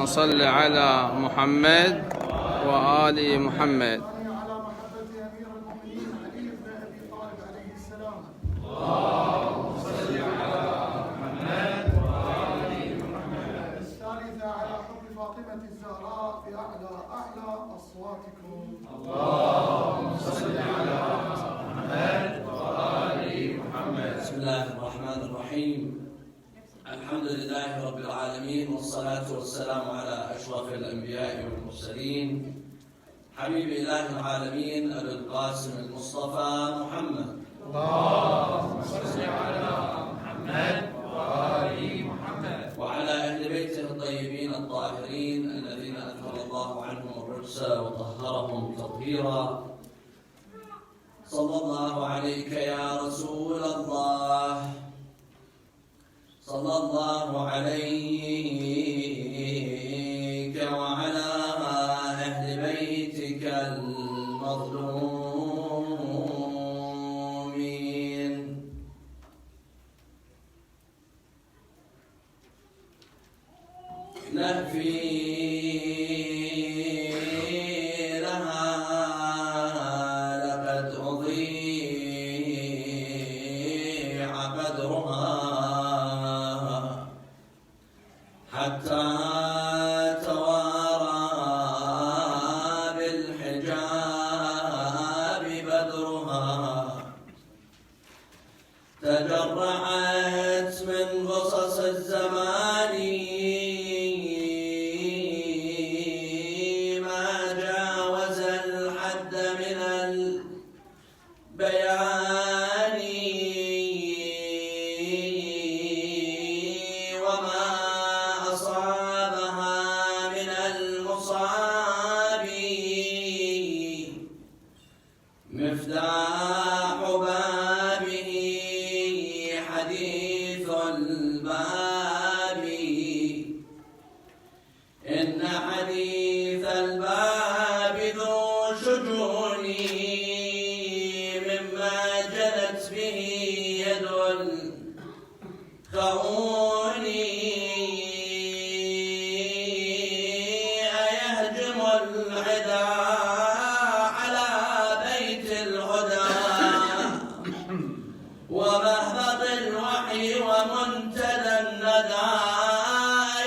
اللهم صل على محمد وآل محمد. على محبة أمير المؤمنين علي بن أبي طالب عليه السلام. اللهم صل على محمد وآل محمد. الثالثة على حب فاطمة الزهراء بأعلى أصواتكم. اللهم صل على محمد وآل محمد. بسم الله الرحمن الرحيم. الحمد لله رب العالمين، والصلاة والسلام على أشرف الأنبياء والمرسلين، حبيب إله العالمين أبي القاسم المصطفى محمد. اللهم صل على محمد وآل محمد. وعلى أهل بيته الطيبين الطاهرين الذين أذهب الله عنهم الرجس وطهرهم تطهيرا. صلى الله عليك يا رسول الله، صلى الله عليك وعلى أهل بيتك المظلومين. نهفي لها لقد أضيع بدرها حتى توارى بالحجاب بدرها. تجرعت من قصص الزمان ما جاوز الحد من البيان، وما أصابها من المصاب. مفتاح بابه حديث الباب، إن حديث الباب ذو شجون مما جنت به يد الخون. أيهجم العدا على بيت الهدى ومهبط الوحي ومنتدى الندى.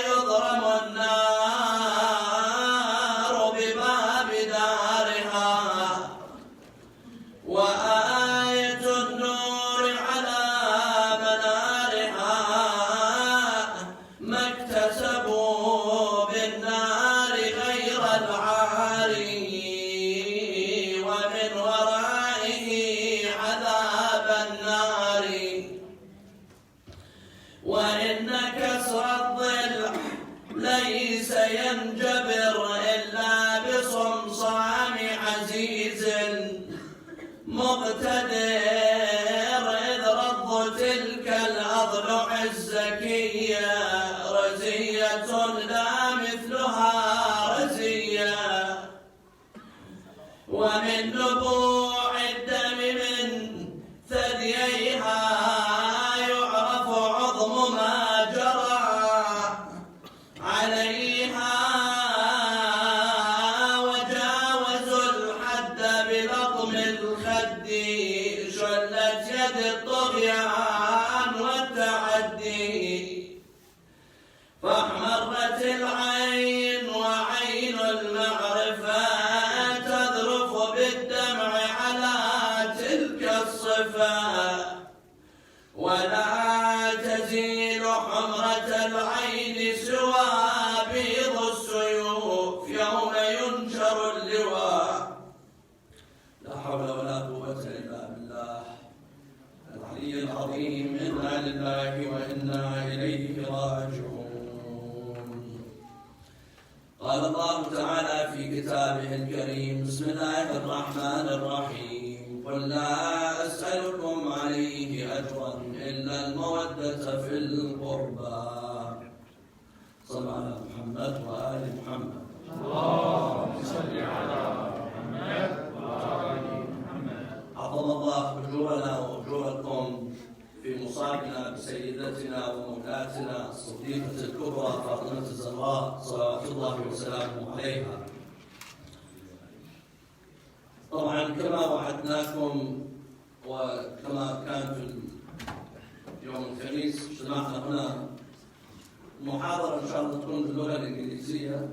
يضرم النار بباب دارها، وآية النور على منارها. ما اكتسبوا بالنار غير العاري، ومن ورائه عذاب النار. وإن كسر الضلع ليس ينجبر إلا بصمصام عزيز مقتدر. إذ رض تلك الأضلع الزكية رزية لا مثلها رزية. ومن نبوع الدم من ثدييها يعرف عظم ما جرى عليها. وجاوزوا الحد بلطم الخد، شلت يد الطغيان والتعدي. فاحمرت العين وعين المعرفة تذرف بالدمع على تلك الصفة. ولا تزيل حمرة العين سوى بيض السيوف يوم ينشر اللواء. لا حول ولا قوة إلا بالله العلي العظيم. إنا لله وإنا إليه راجعون. قال الله تعالى في كتابه الكريم: بسم الله الرحمن الرحيم. قل لا أسألكم عليه أجرا إلا المودة في القربى. صلى على محمد وآل محمد. اللهم صل على محمد وآل محمد. عظم الله أجورنا وأجوركم في مصابنا بسيدتنا ومولاتنا الصديقة الكبرى فاطمة الزهراء صلوات الله وسلامه عليها. طبعا كما وعدناكم وكما كان في يوم الخميس اجتمعنا هنا محاضرة إن شاء الله تكون باللغة الإنجليزية،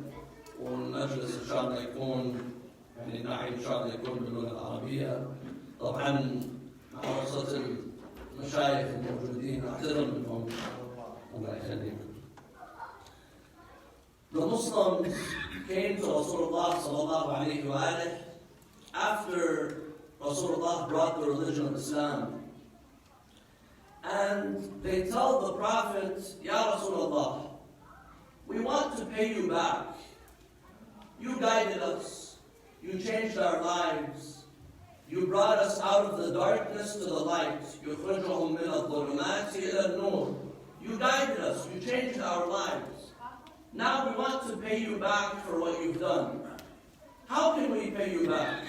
والمجلس إن شاء الله يكون يعني ناحية إن شاء الله يكون باللغة العربية. طبعا مع وسط المشايخ الموجودين أعتذر منهم الله يخليكم. The Muslims came to Rasulullah sallallahu alayhi wa alihi after Rasulullah brought the religion of Islam. And they tell the Prophet, Ya Rasulullah, we want to pay you back. You guided us. You changed our lives. You brought us out of the darkness to the light. يُخْرِجُهُم مِّنَ الظُّلُمَاتِ إِلَى النُّورِ. You guided us. You changed our lives. Now we want to pay you back for what you've done. How can we pay you back?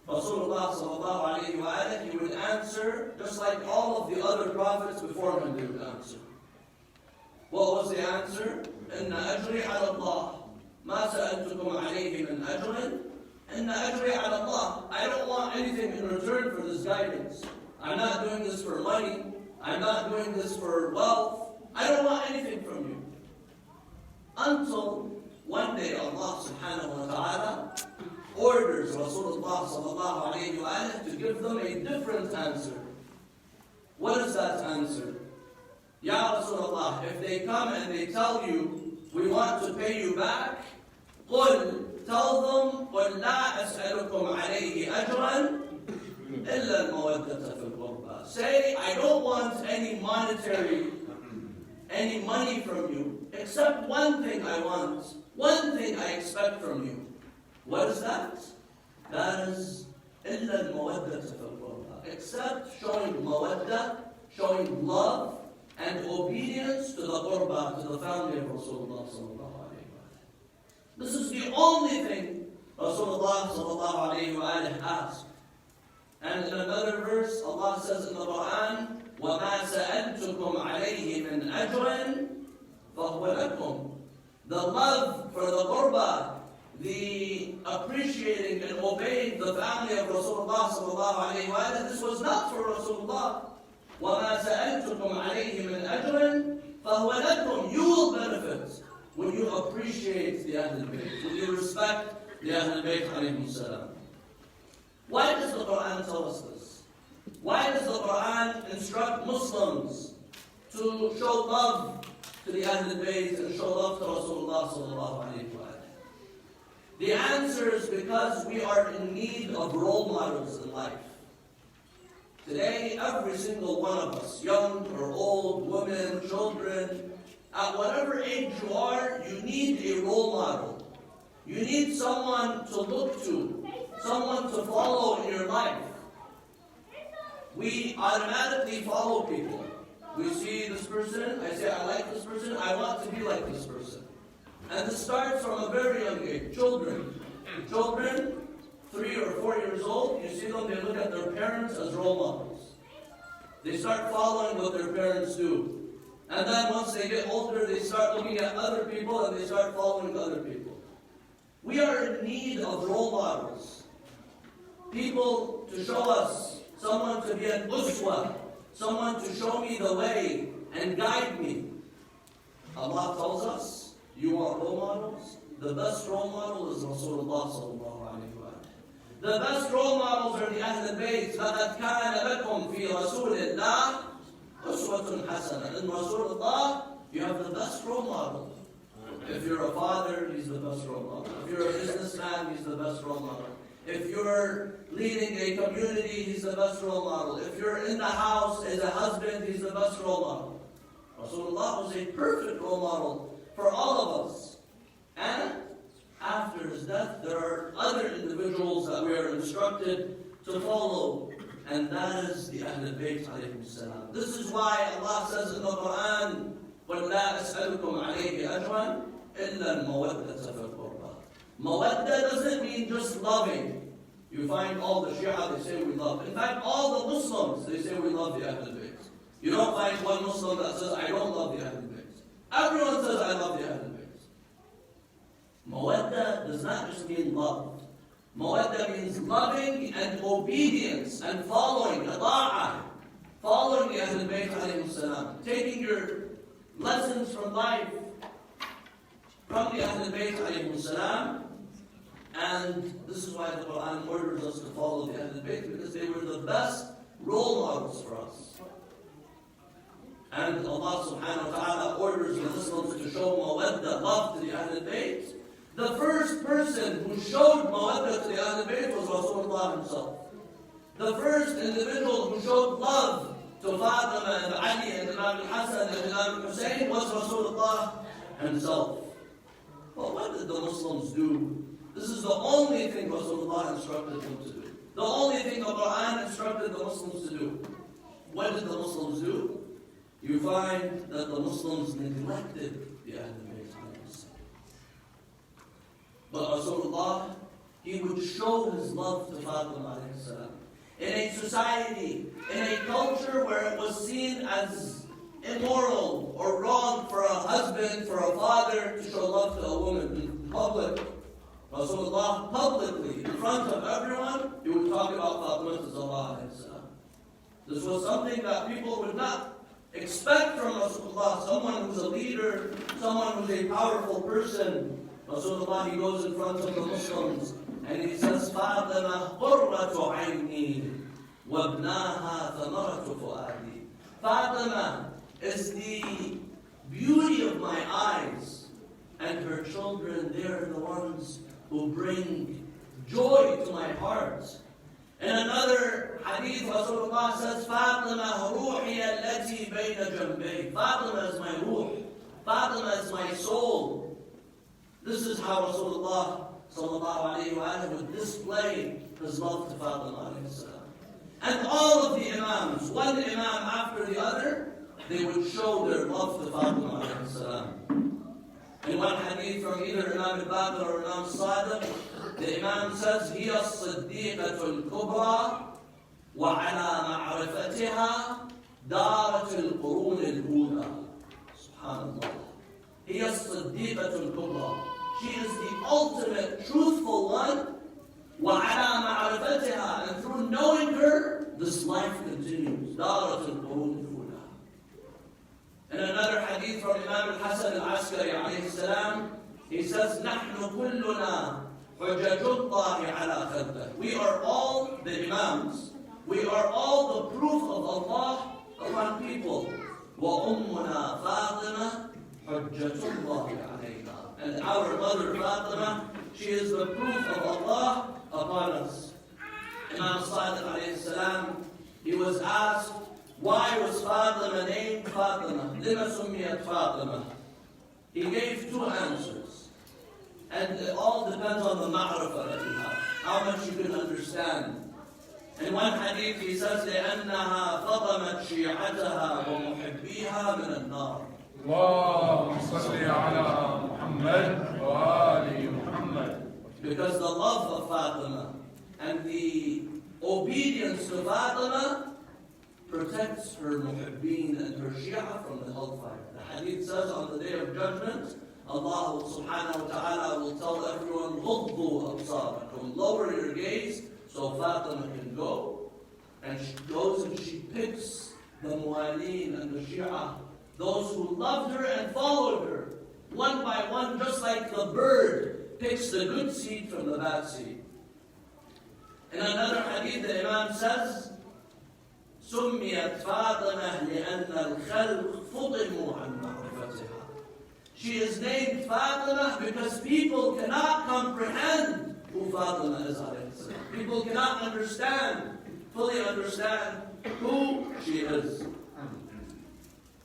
Rasulullah sallallahu alayhi wa alihi, he would answer just like all of the other prophets before him they would answer. What was the answer? إِنَّ أَجْرِي عَلَى اللَّهِ مَا سَأَلْتُكُمْ عَلَيْهِ مِنْ أَجْرٍ إِنَّ أَجْرِي عَلَى اللَّهِ. I don't want anything in return for this guidance. I'm not doing this for money. I'm not doing this for wealth. I don't want anything from you. Until one day Allah subhanahu wa ta'ala orders Rasulullah sallallahu alayhi wa alihi to give them a different answer. What is that answer? Ya Rasulullah, if they come and they tell you, we want to pay you back, قل, tell them, قل لا أسألكم عليه أجرا إلا المودة في القربى. Say, I don't want any money from you, except one thing I want, one thing I expect from you. What is that? That is إِلَّا الْمَوَدَّةَ فِي الْقُرْبَى. Except showing mawaddah, showing love and obedience to the qurba, to the family of Rasulullah sallallahu alayhi wa sallam. This is the only thing Rasulullah sallallahu alayhi wa sallam asked. And in another verse, Allah says in the Quran, وَمَا سَأَلْتُكُمْ عَلَيْهِ مِنْ أَجْرٍ فَهُوَ لَكُمْ. The love for the qurba, the appreciating and obeying the family of Rasulullah sallallahu alayhi wa sallam, this was not for Rasulullah. وَمَا سَأَلْتُكُمْ عَلَيْهِ مِنْ أَجْرٍ فَهُوَ لَكُمْ. You will benefit when you appreciate the Ahlul Bayt, when you respect the Ahlul Bayt alayhim salam. Why does the Quran tell us this? Why does the Quran instruct Muslims to show love to the Ahlul Bayt and show love to Rasulullah sallallahu alayhi wa sallam? The answer is because we are in need of role models in life. Today, every single one of us, young or old, women, children, at whatever age you are, you need a role model. You need someone to look to, someone to follow in your life. We automatically follow people. We see this person, I say, I like this person, I want to be like this person. And this starts from a very young age. Children, 3 or 4 years old, you see them, they look at their parents as role models. They start following what their parents do. And then once they get older, they start looking at other people and they start following other people. We are in need of role models. People to show us, someone to be an uswa, someone to show me the way and guide me. Allah tells us, you want role models? The best role model is Rasulullah sallallahu alayhi wa sallam. The best role models are the Ahlul Bayt. لَقَدْ كَانَ لَكُمْ فِي رَسُولِ اللَّهِ أُسْوَةٌ حَسَنَةٌ. In Rasulullah, you have the best role model. If you're a father, he's the best role model. If you're a businessman, he's the best role model. If you're leading a community, he's the best role model. If you're in the house as a husband, he's the best role model. Rasulullah was a perfect role model for all of us. And after his death, there are other individuals that we are instructed to follow. And that is the Ahlul Bayt alayhim salam. This is why Allah says in the Quran, قُلْ لَا أَسْأَلُكُمْ عَلَيْهِ أَجْرًا إِلَّا الْمَوَدَّةَ فِي الْقُرْبَى. Mawadda doesn't mean just loving. You find all the Shia, they say we love. In fact, all the Muslims, they say we love the Ahlul Bayt. You don't find one Muslim that says, I don't love the Ahlul Bayt. Everyone says, I love the Ahlul Bayt. Mawadda does not just mean love. Mawadda means loving and obedience and following, ata'ah. Following the Ahlul Bayt alayhim salam. Taking your lessons from life from the Ahlul Bayt alayhim salam. And this is why the Quran orders us to follow the Ahlul Bayt, because they were the best role models for us. And Allah subhanahu wa ta'ala orders the Muslims to show mawadda, love to the Ahlul Bayt. The first person who showed mawadda to the Ahlul Bayt was Rasulullah himself. The first individual who showed love to Fatima and Ali and Imam al-Hassan and Imam al-Hussein was Rasulullah himself. But what did the Muslims do? This is the only thing Rasulullah instructed them to do. The only thing the Quran instructed the Muslims to do. What did the Muslims do? You find that the Muslims neglected the Ahlul Bayt. But Rasulullah, he would show his love to Fatima alayhi salam. In a society, in a culture where it was seen as immoral or wrong for a husband, for a father to show love to a woman in public, Rasulullah publicly, in front of everyone, he would talk about Fatima alayhi salam. This was something that people would not expect from Rasulullah, someone who's a leader, someone who's a powerful person. Rasulullah, he goes in front of the Muslims and he says, Fatima qurratu ayni wabnaha thamaratu fuadi. Fatima is the beauty of my eyes, and her children, they are the ones who bring joy to my heart. In another hadith, Rasulullah says, Fatima ruhiya allati bayna jambay. Fatima is my ruh. Fatima is my soul. This is how Rasulullah sallallahu alayhi wa sallam would display his love to Fatima alayhi salam. And all of the imams, one imam after the other, they would show their love to Fatima alayhi salam. In one hadith from either Imam al-Baqir or Imam Sadiq, the imam says, هي الصديقة الكبرى وعلى معرفتها دارت القرون الأولى. Subhanallah. هي الصديقة الكبرى. She is the ultimate truthful one. وعلى معرفتها, and through knowing her, this life continues. دارت القرون الأولى. In another hadith from Imam al-Hassan al-Askari alayhi salam, he says, نحن كلنا حجج الله على خده. We are all the imams. We are all the proof of Allah upon people. وأمنا فاطمة حجة الله علينا. And our mother Fatima, she is the proof of Allah upon us. Imam Sadiq alayhi salam, he was asked, why was Fatima named Fatima? لما سميت Fatima? He gave two answers. And it all depends on the ma'rifah that you have, how much you can understand. In one hadith he says, لأنها فطمت شيعتها ومحبيها من النار. اللهم صل على محمد وآل محمد. Because the love of Fatima and the obedience to Fatima protects her muhibbeen and her Shia from the hellfire. The hadith says on the day of judgment, Allah subhanahu wa ta'ala will tell everyone, غضوا أبصاركم, lower your gaze so Fatima can go. And she goes and she picks the mu'aleen and the Shia, those who loved her and followed her, one by one, just like the bird picks the good seed from the bad seed. In another hadith, the Imam says, سميت فاطمة لأن الخلق فطموا عن معرفتها. She is named Fatima because people cannot comprehend who Fatima is. People cannot fully understand who she is.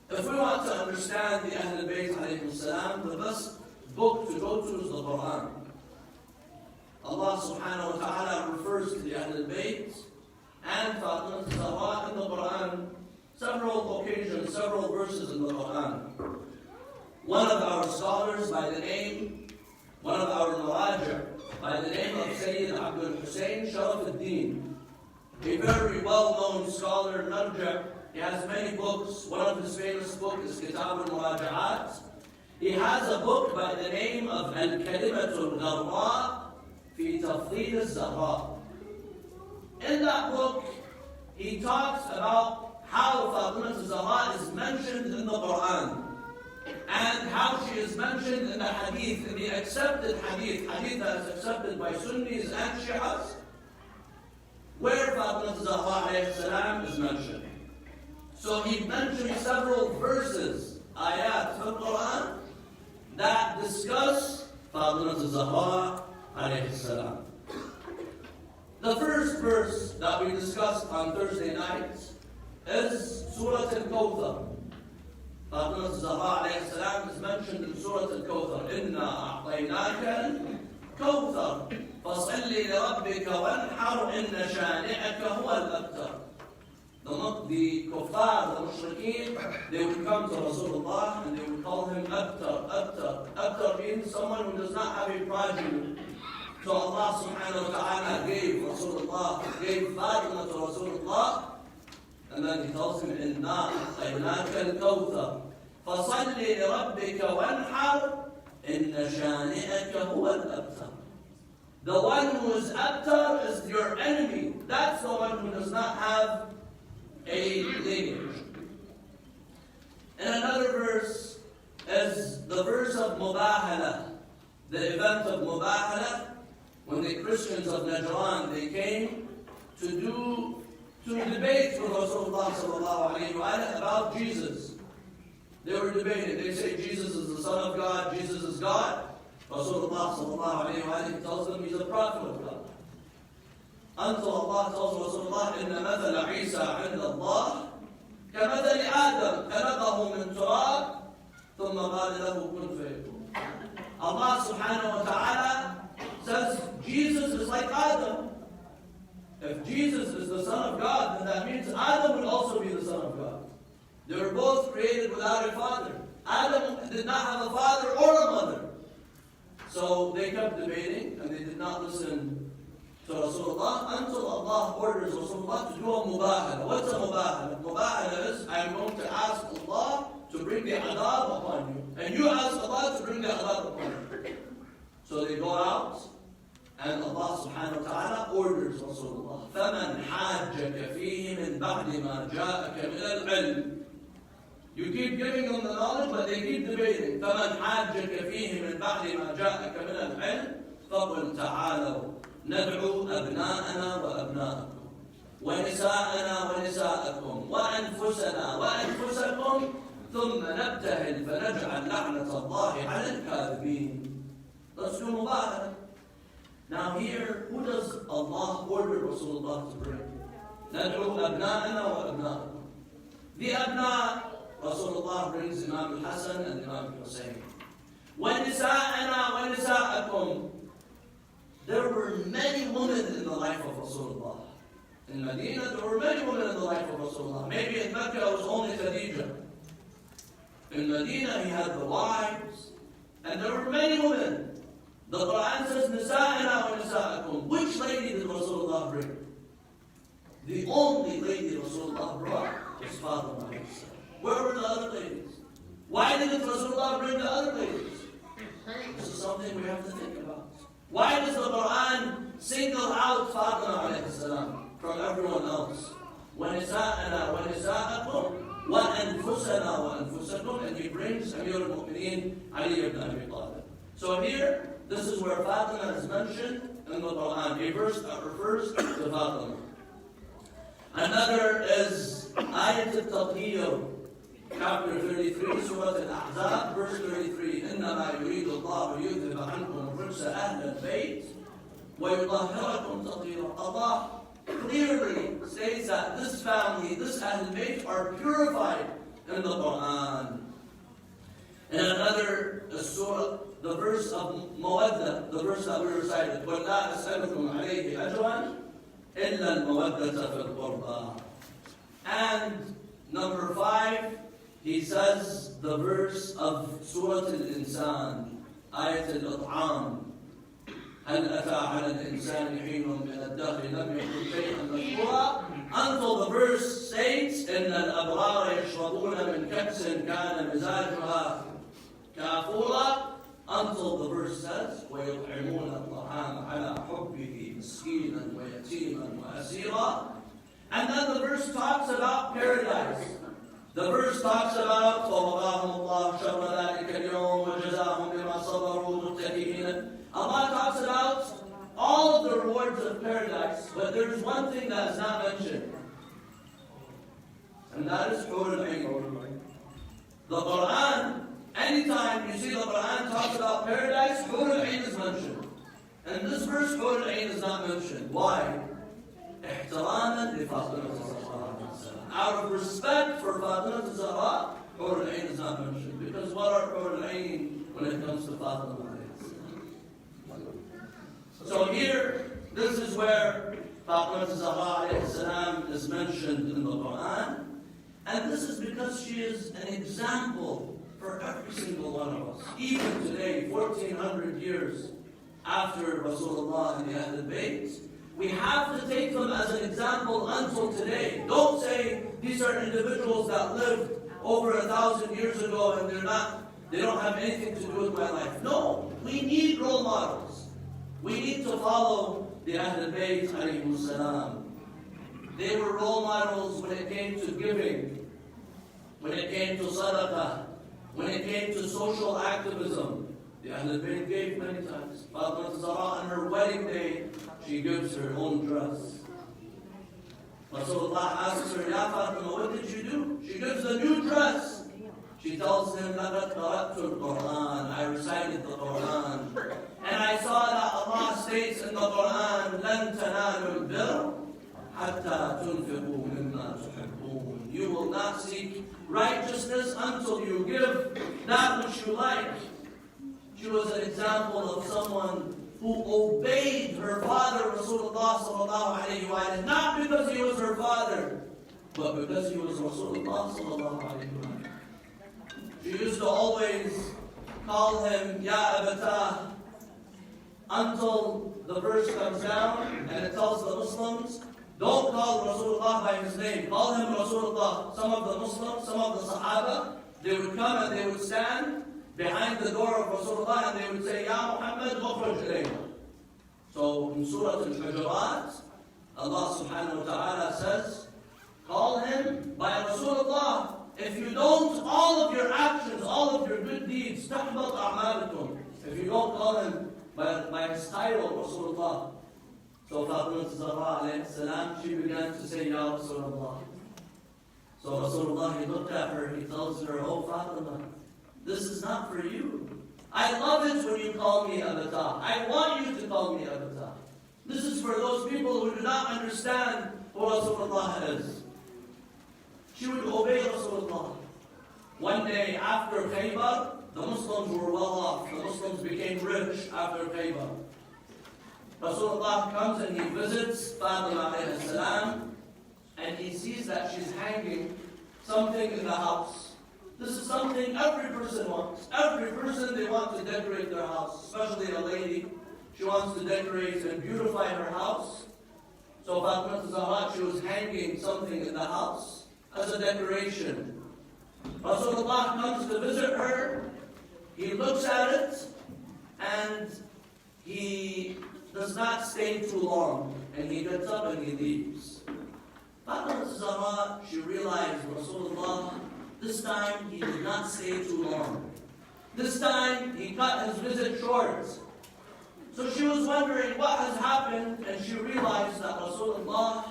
If we want to understand the Ahlul Bayt alayhim salam, the best book to go to is the Quran. Allah subhanahu wa ta'ala refers to the Ahlul Bayt and Fatima Zahra in the Quran, several occasions, several verses in the Quran. One of our scholars one of our maraja, by the name of Sayyid Abdul Hussein Sharaf al-Din, a very well-known scholar, marja, He has many books. One of his famous books is Kitab al-Murajaat. He has a book by the name of Al-Kalimatul Gharra fi Tafdeel al-Zahra. In that book, he talks about how Fatima al-Zahra is mentioned in the Quran and how she is mentioned in the hadith, in the accepted hadith that is accepted by Sunnis and Shi'as, where Fatima al-Zahra alayhi salam is mentioned. So he mentioned several verses, ayat from the Quran, that discuss Fatima al-Zahra alayhi salam. The first verse that we discussed on Thursday night is Surah Al-Kawthar. Fatima al-Zahra alayhi salam is mentioned in Surah Al-Kawthar. Inna a'tainaka al-Kawthar fasalli li rabbika wanhar inna shani'aka huwa al-abtar. The kuffar, the mushrikeen, they would come to Rasulullah and they would call him abtar, abtar. Abtar means someone who does not have a progeny. So Allah subhanahu wa ta'ala gave Fatima to Rasulullah, and then he tells him, Inna a'tainaka al-Kawthar fasalli li rabbika wanhar inna shani'aka huwa al-abtar. The one who is abtar is your enemy. That's the one who does not have a lineage. And another verse is the verse of Mubahala, the event of Mubahala, when the Christians of Najran, they came to debate with Rasulullah sallallahu alayhi wa sallam about Jesus. They were debating. They say Jesus is the Son of God, Jesus is God. Rasulullah sallallahu alayhi wa sallam tells them he's a prophet of God. Until Allah tells Rasulullah, إِنَّ مَثَلَ عِيسَى عِنْدَ اللَّهِ كَمَثَلِ آدَمَ خَلَقَهُ مِنْ تُرَابٍ ثُمَّ قَالَ لَهُ كُنْ فَيَكُونُ. Allah subhanahu wa ta'ala says Jesus is like Adam. If Jesus is the Son of God, then that means Adam would also be the Son of God. They were both created without a father. Adam did not have a father or a mother. So they kept debating and they did not listen to Rasulullah until Allah orders Rasulullah to do a mubahala. What's a mubahala? Mubahala is, I am going to ask Allah to bring the adab upon you. And you ask Allah to bring the adab upon you. So they go out and Allah subhanahu wa ta'ala orders Rasulullah. فَمَنْ حَاجَّكَ فِيهِ مِنْ بَعْدِ مَا جَاءَكَ مِنَ الْعِلْمِ. You keep giving them the knowledge, but they keep debating. فَمَنْ حَاجَّكَ فِيهِ مِنْ بَعْدِ مَا جَاءَكَ مِنَ الْعِلْمِ فَقُلْ تَعَالَوْا ندعو أبناءنا وأبناءكم ونساءنا ونساءكم وأنفسنا وأنفسكم ثم نبتهل فنجعل لعنة الله على الكاذبين. Let's do mubahala. Now here, who does Allah order Rasulullah to bring? ندعو أبناءنا وأبناءكم. The abna, Rasulullah brings Imam al-Hasan and Imam al-Hussein. ونساءنا ونساءكم. There were many women in the life of Rasulullah. In Medina, there were many women in the life of Rasulullah. Maybe in Mecca it was only Khadija. In Medina, he had the wives, and there were many women. The Quran says, Nisa'ina wa nisa'akum. Which lady did Rasulullah bring? The only lady Rasulullah brought was Fatima. Where were the other ladies? Why didn't Rasulullah bring the other ladies? This is something we have to think about. Why does the Quran single out Fatima alayhi salam from everyone else? وَنِسَاءَنَا وَنِسَاءَكُمْ وَأَنفُسَنَا وَأَنفُسَكُمْ. And he brings Amir al-Mu'mineen Ali ibn Abi Talib. So here, this is where Fatima is mentioned in the Quran. A verse that refers to Fatima. Another is Ayat al-Taqiyya, chapter 33, Surah Al-Ahzab, verse 33. إِنَّمَا يُرِيدُ اللَّهُ لِيُذْهِبَ عَنْكُمُ الرِّجْسَ أَهْلَ الْبَيْتِ وَيُطَهِّرَكُمْ تَطْهِيرًا. Allah clearly states that this family, this Ahl Bayt, are purified in the Quran. And another surah, the verse of Mawaddah, the verse that we recited, وَلَا أَسْأَلُكُمْ عَلَيْهِ أَجْرًا إِلَّا الْمَوَدَّةَ فِي الْقُرْبَى. And number 5, he says the verse of Surah Al-Insan, Ayat Al-At'am. هل أتى على الإنسان حين من الدهر لم يكن شيئا مذكورا until the verse states إن الأبرار يشربون من كأس كان مزاجها كافورا, until the verse says ويطعمون الطعام على حبه مسكينا ويتيما وأسيرا. And then the verse talks about paradise. The verse talks about وَوَقَاهُمُ اللَّهُ شَرَّ ذَلِكَ الْيَوْمِ وَجَزَاهُمْ بِمَا صَبَرُوا مُتَّكِئِينَ. Allah talks about all of the rewards of paradise, but there's one thing that is not mentioned, and that is Hur al-Ain. The Quran, anytime you see the Quran talks about paradise, Hur al-Ain is mentioned. And this verse, Hur al-Ain is not mentioned. Why? احتراما لفاطمة الزهراء. Out of respect for Fatima al-Zahra, Hur al-Ain is not mentioned. Because what are Hur al-Ain when it comes to Fatima? So here, this is where Fatima al-Zahra is mentioned in the Quran. And this is because she is an example for every single one of us. Even today, 1400 years after Rasulullah and the Ahlul Bayt, we have to take them as an example until today. Don't say these are individuals that lived over 1,000 years ago and they don't have anything to do with my life. No, we need role models. We need to follow the Ahlul Bayt alayhimus salam. They were role models when it came to giving, when it came to sadaqah, when it came to social activism. The Ahlul Bayt gave many times. Fatima al-Zahra on her wedding day, she gives her own dress. Rasulullah asks her, Ya Fatima, what did you do? She gives a new dress. She tells him, لَقَدْ قَرَأْتُ الْقُرْآنَ, I recited the Quran. And I saw that Allah states in the Quran, لَن تَنَالُوا الْبِرَّ حَتَّى تُنْفِقُوا مِمَّا تُحِبُّونَ. You will not seek righteousness until you give that which you like. She was an example of someone who obeyed her father, Rasulullah sallallahu alayhi wa sallam, not because he was her father, but because he was Rasulullah sallallahu alayhi wa sallam. She used to always call him Ya Abatah until the verse comes down and it tells the Muslims, don't call Rasulullah by his name, call him Rasulullah. Some of the Muslims, some of the Sahaba, they would come and they would stand behind the door of Rasulullah and they would say, Ya Muhammad, ukhruj ilayna. So in Surah Al-Hujurat, Allah subhanahu wa ta'ala says, call him by Rasulullah. If you don't, all of your actions, all of your good deeds, تحبط أعمالكم. If you don't call him by his title, Rasulullah. So Fatima al-Zahra alayhi salam, she began to say, Ya Rasulullah. So Rasulullah, he looked at her, he tells her, oh Fatima, this is not for you. I love it when you call me Abatah. I want you to call me Abatah. This is for those people who do not understand who Rasulullah is. She would obey Rasulullah. One day after Khaybar, the Muslims were well off. The Muslims became rich after Khaybar. Rasulullah comes and he visits Fatima alayhi salam, and he sees that she's hanging something in the house. This is something every person wants. Every person, they want to decorate their house, especially a lady. She wants to decorate and beautify her house. So Fatima al-Zahra, she was hanging something in the house as a decoration. Rasulullah comes to visit her. He looks at it and he does not stay too long. And he gets up and he leaves. Fatima al-Zahra, she realized Rasulullah, this time he did not stay too long. This time he cut his visit short. So she was wondering what has happened, and she realized that Rasulullah,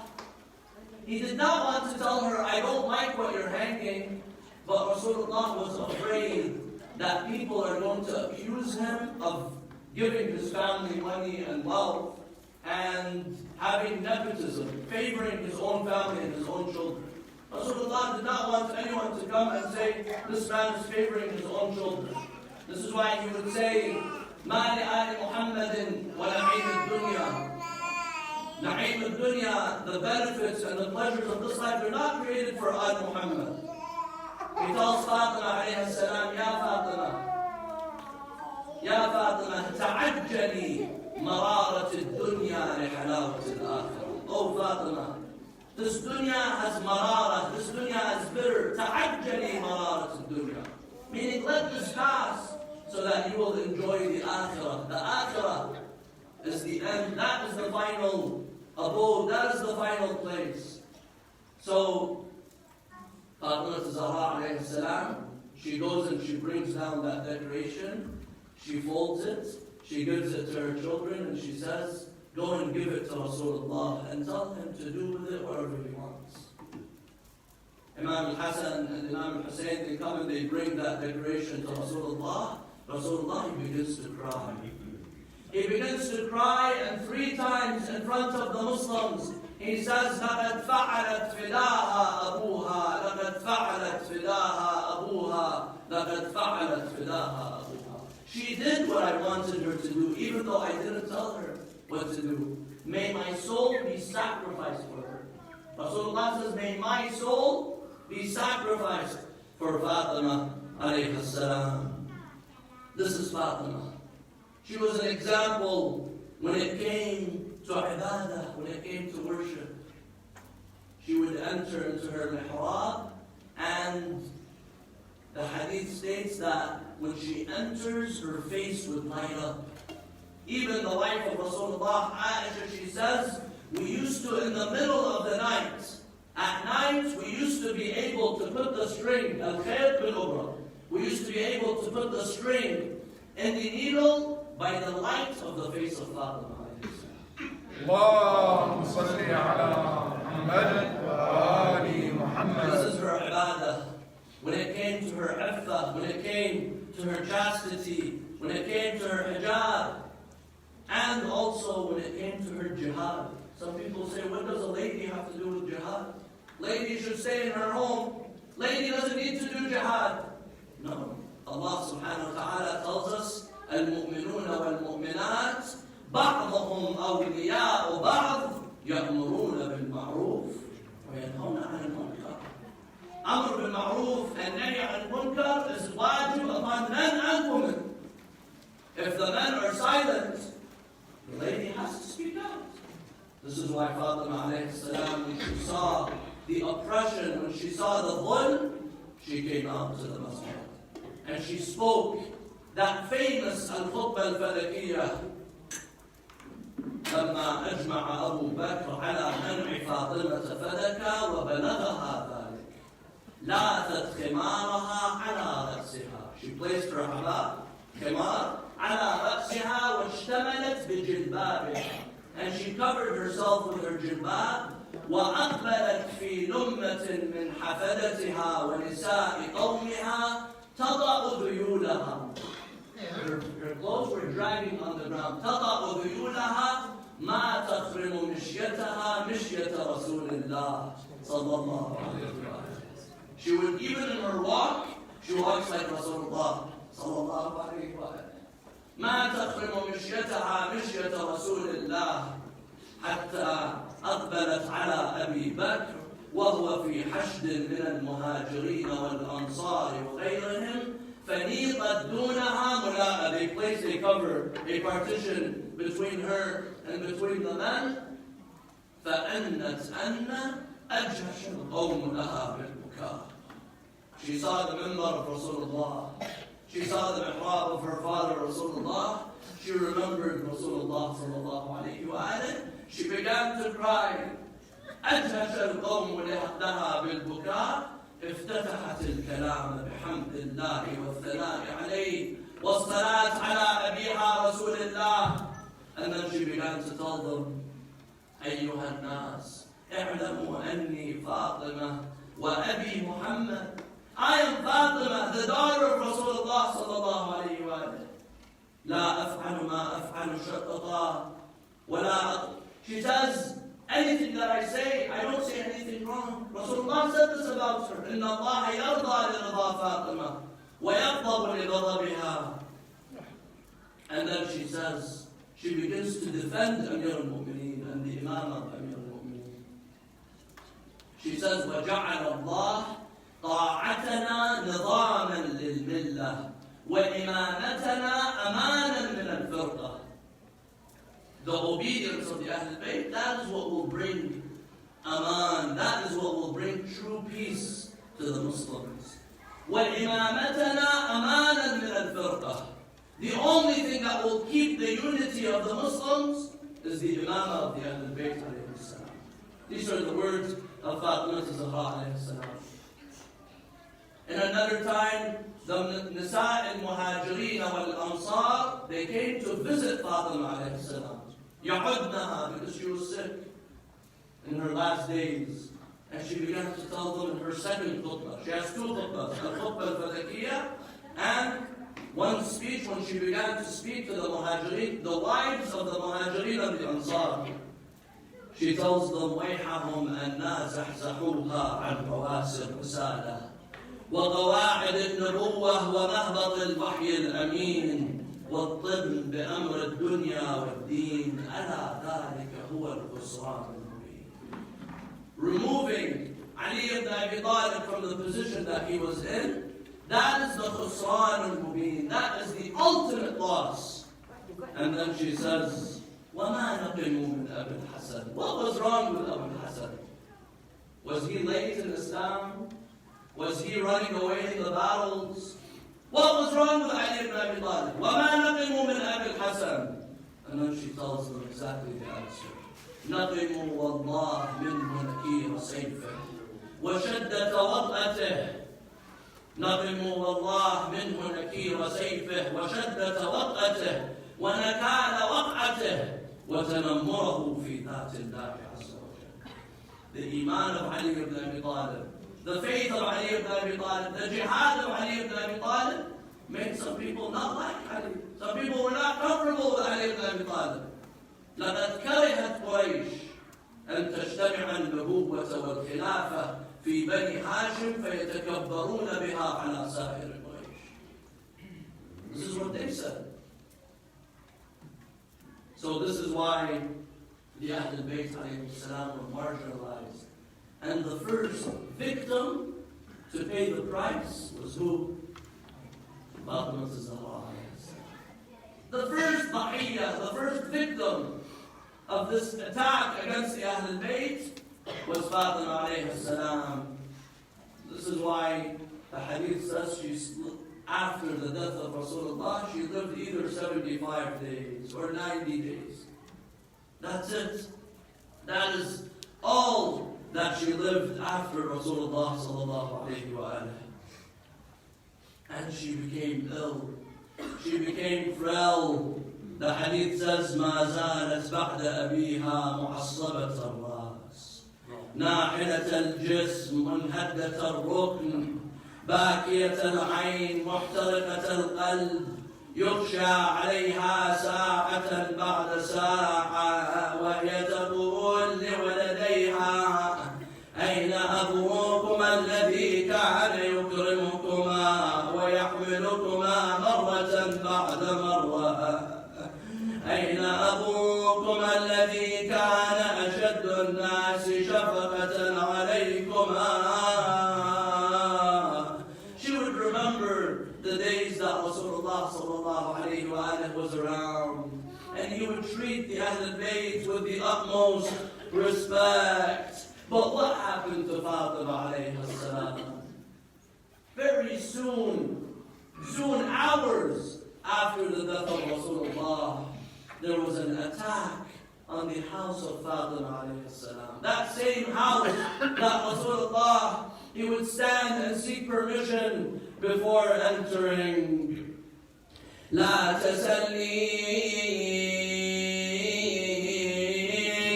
he did not want to tell her, I don't like what you're hanging, but Rasulullah was afraid that people are going to accuse him of giving his family money and wealth and having nepotism, favoring his own family and his own children. Rasulullah did not want anyone to come and say, this man is favoring his own children. This is why he would say, مَا لِآلِ مُحَمَّدٍ وَنَعِيمِ الدُّنْيَا. Na'im al-dunya, the benefits and the pleasures of this life are not created for Al Muhammad. He tells Fatima alayhi salam, Ya Fatima, ta'ajjali mararat al-dunya li halawat al-akhirah. Oh Fatima, This dunya has marara, this dunya has bitter. Ta'ajjali mararat dunya. Meaning, let this pass so that you will enjoy the akhirah. The akhirah is the end. That is the final abode. That is the final place. So, Fatimah Zahra alayhi salam, she goes and she brings down that decoration. She folds it. She gives it to her children and she says, go and give it to Rasulullah and tell him to do with it whatever he wants. Imam al-Hasan and Imam al-Hussein, they come and they bring that decoration to Rasulullah. Rasulullah, he begins to cry. He begins to cry, and 3 times in front of the Muslims, he says, لَقَدْ فَعَلَتْ فِدَاهَا أَبُوهَا لَقَدْ فَعَلَتْ فِدَاهَا أَبُوهَا لَقَدْ فَعَلَتْ فِدَاهَا أَبُوهَا. She did what I wanted her to do, even though I didn't tell her what to do. May my soul be sacrificed for her. Rasulullah says, may my soul be sacrificed for Fatima alayhi salam. This is Fatima. She was an example when it came to ibadah, when it came to worship. She would enter into her mihrab, and the hadith states that when she enters, her face would light up. Even the wife of Rasulullah, Aisha, she says, we used to, in the middle of the night, at night, we used to be able to put the string, al-khayt bil-ubra, we used to be able to put the string in the needle by the light of the face of Fatima. اللهم صل على محمد وآل محمد. This is her ibadah. When it came to her iffah, when it came to her chastity, when it came to her hijab, and also when it came to her jihad. Some people say, what does a lady have to do with jihad? Lady should stay in her home. Lady doesn't need to do jihad. No. Allah subhanahu wa ta'ala tells us, المؤمنون والمؤمنات بعضهم أولياء بعض يأمرون بالمعروف وينهون عن المنكر. Amr bil ma'roof and nahy anil munkar is wajib upon men and women. If the men are silent, the lady has to speak out. This is why Fatima alayhi salam, when she saw the oppression, when she saw the dhulm, she came out to the masjid. And she spoke that famous al-khutbah al-falakiyah. لما أجمع أبو بكر على منع فاطمة فدكا وبلغها ذلك لاثت خمارها على رأسها. She placed her خمار على رأسها واشتملت بجلبابها, and she covered herself with her jilbab. وأقبلت في لمة من حفدتها ونساء قومها تضع ذيولها. Her clothes were dragging on the ground. تضع ذيولها ما تخرم مشيتها مشية رسول الله صلى الله عليه وسلم. She would, even in her walk, she walks like Rasulullah صلى الله عليه وسلم. ما تخرم مشيتها مشية رسول الله حتى أقبلت على أبي بكر وهو في حشد من المهاجرين والأنصار وغيرهم فنيقت دونها ملاءة. They placed a cover, a partition between her and between the men. فأنت أن أجهش القوم لها بالبكاء. She saw the member of Rasulullah. She saw the mihrab of her father Rasulullah. She remembered Rasulullah sallallahu alayhi wa alayhi. She began to cry. أجهش القوم لها بالبكاء. افتتحت الكلام بحمد الله والثناء عليه والصلاة على أبيها رسول الله. And then she began to tell them, أيها الناس اعلموا أني فاطمة وأبي محمد. I am Fatima, the daughter of Rasulullah sallallahu alayhi wa sallam. لا أفعل ما أفعل شططا ولا. She says, anything that I say, I don't say anything wrong. Rasulullah said this about her. إن الله يرضى لرضا فاطمة ويغضب لغضبها. And then she says, she begins to defend Amir al-Mu'mineen and the Imam of Amir al-Mu'mineen. She says, وَجَعَلَ اللَّهِ طَاعَتَنَا نِظَامًا لِلْمِلَّةِ وَإِمَامَتَنَا أَمَانًا مِنَ الْفِرْقَةِ. The obedience of the Ahlul Bayt, that is what will bring aman. That is what will bring true peace to the Muslims. وَإِمَامَتَنَا أَمَانًا مِنَ الْفِرْقَةِ. The only thing that will keep the unity of the Muslims is the imamah of the Ahlul Bayt alayhi salam. These are the words of Fatima Zahra alayhi salam. In another time, the Nisa al-Muhajirin wal-Ansar, they came to visit Fatima alayhi salam. يَعُدْنَهَا, because she was sick in her last days. And she began to tell them in her second khutbah. She has two khutbahs, al-khutbah al-Falakiyah, and one speech when she began to speak to the Muhajirin, the wives of the Muhajirin and the Ansar. She tells them, وَيْحَهُمْ أَنَّا زَحْزَحُوهَا عَنْ رَوَاسِ الرِّسَالَةِ وقواعد النبوة ومهبط الوحي الأمين والطب بأمر الدنيا والدين ألا ذلك هو الخسران المبين. Removing Ali ibn Abi Talib from the position that he was in, that is the khusran al-mubin. That is the ultimate loss. And then she says, وَمَا نَقِمُوا مِنْ أَبِي الْحَسَنِ. What was wrong with Abu al-Hasan? Was he late in Islam? Was he running away in the battles? What was wrong with Ali ibn Abi Talib? وَمَا نَقِمُوا مِنْ أَبِي الْحَسَنِ. And then she tells them exactly the answer. نَقِمُوا وَاللَّهِ مِنْهُ نَكِيرَ سَيْفِهِ وَشَدَّةَ وَطْأَتِهِ. نَقِمُوا وَاللَّهِ مِنْهُ نَكِيرَ سَيْفِهِ وَشَدَّةَ وَطْأَتِهِ وَنَكَالَ وَقْعَتِهِ وَتَنَمُّرَهُ فِي ذَاتِ اللَّهِ عَزَّ وَجَلَّ. The iman of Ali ibn Abi Talib, the faith of Ali ibn Abi Talib, the jihad of Ali ibn Abi Talib made some people not like Ali. Some people were not comfortable with Ali ibn Abi Talib. لقد كرهت قريش أن تجتمع النبوة والخلافة في بني هاشم فيتكبرون بها على سائر قريش. This is what they said. So this is why the Ahlul Bayt alayhi salam were marginalized. And the first victim to pay the price was who? Fatima Zahra. The first Bahiyya, the first victim of this attack against the Ahlul Bayt was Fatima alayhi salam. This is why the hadith says after the death of Rasulullah, she lived either 75 days or 90 days. That's it. That is all that she lived after Rasulullah sallallahu alayhi wa alayhi. And she became ill. She became frail. The hadith says, ما زالت بعد أبيها معصبة الرأس ناحلة الجسم منهدة الركن باكية العين محترقة القلب يخشى عليها ساعة بعد ساعة وهي تقول لولديها أين أبوكما الذي كان يكرمكما ويحملكما مرة بعد مرة أين أبوكما الذي كان أشد الناس شفقة عليكما. She would remember the days that Rasulullah sallallahu alayhi wa sallam was around, and he would treat the Ahlul Bayt with the utmost respect. But what happened to Fatima alayhi salam? Very soon, hours after the death of Rasulullah, there was an attack on the house of Fatima alayhi salam. That same house that Rasulullah, he would stand and seek permission before entering. لا تسلني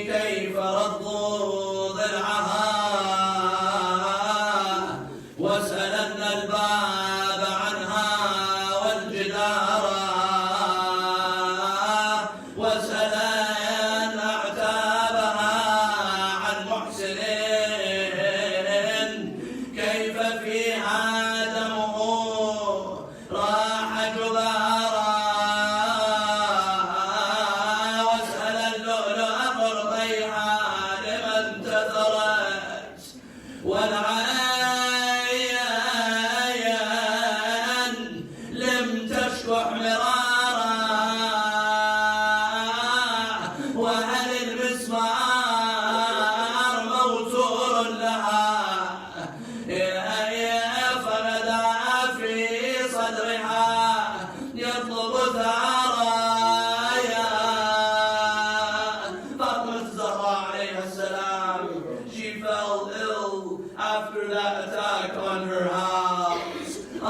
كيف رضوا ضلعها وسلمنا الباب عنها والجدار وسلمنا اعتابها عن محسن كيف فيها دمه راح جبارا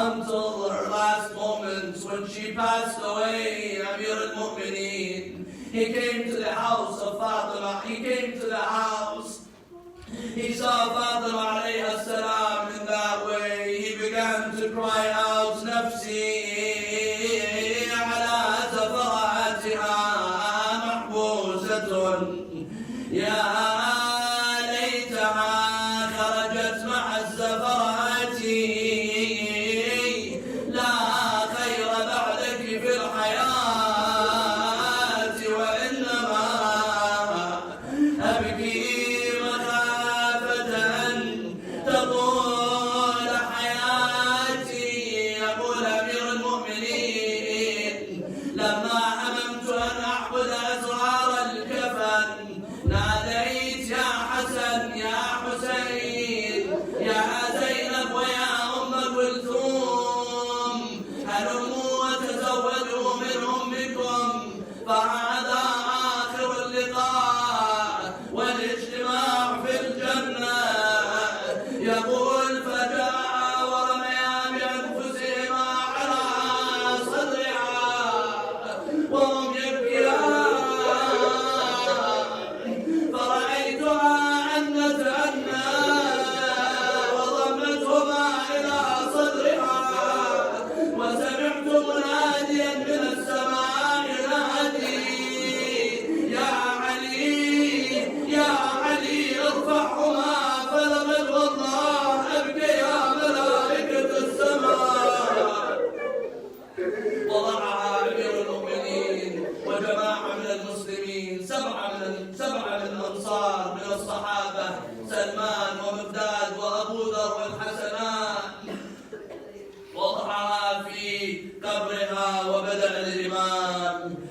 until her last moments when she passed away, Amir al-Mu'mineen. He came to the house of Fatima. He came to the house. He saw Fatima alayhi salam in that way. He began to cry out, Nafsi ala zafaratiha mahbuzatun. Ya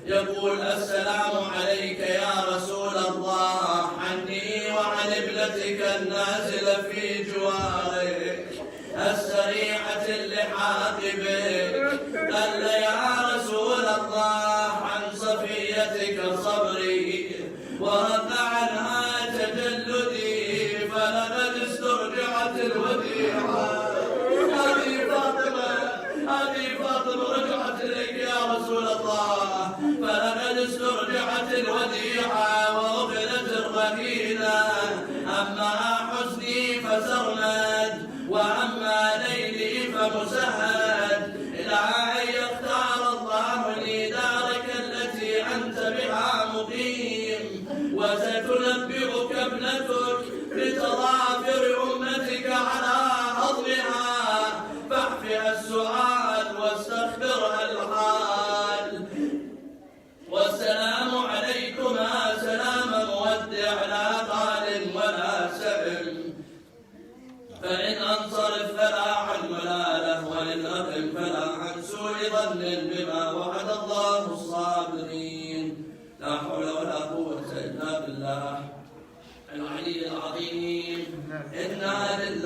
يقول السلام عليك يا رسول الله عني وعن ابنتك النازلة في جوارك السريعة اللحاق بك. قال يا رسول الله عن صفيتك صبري ورد عنها تجلدي فلقد استرجعت الوديعة. هذه فاطمة رجعت إليك يا رسول الله، فلقد استرجعت الوديعة وأخذت الرهينة. أما حزني فسرمد وأما ليلي فمسهد، إلى أن يختار الله لي دارك التي أنت بها مقيم، وستنبئك ابنتك بتضافر أمتك على هضمها، فاحفها السؤال واستخبرها الحال. والسلام عليكما سلام مودع لا قال ولا سلم، فإن أنصرف فلا عن ملاله وإن أقم فلا عن سوء ظن بما وعد الله الصابرين. لا حول ولا قوة إلا بالله العلي العظيم. إنا لله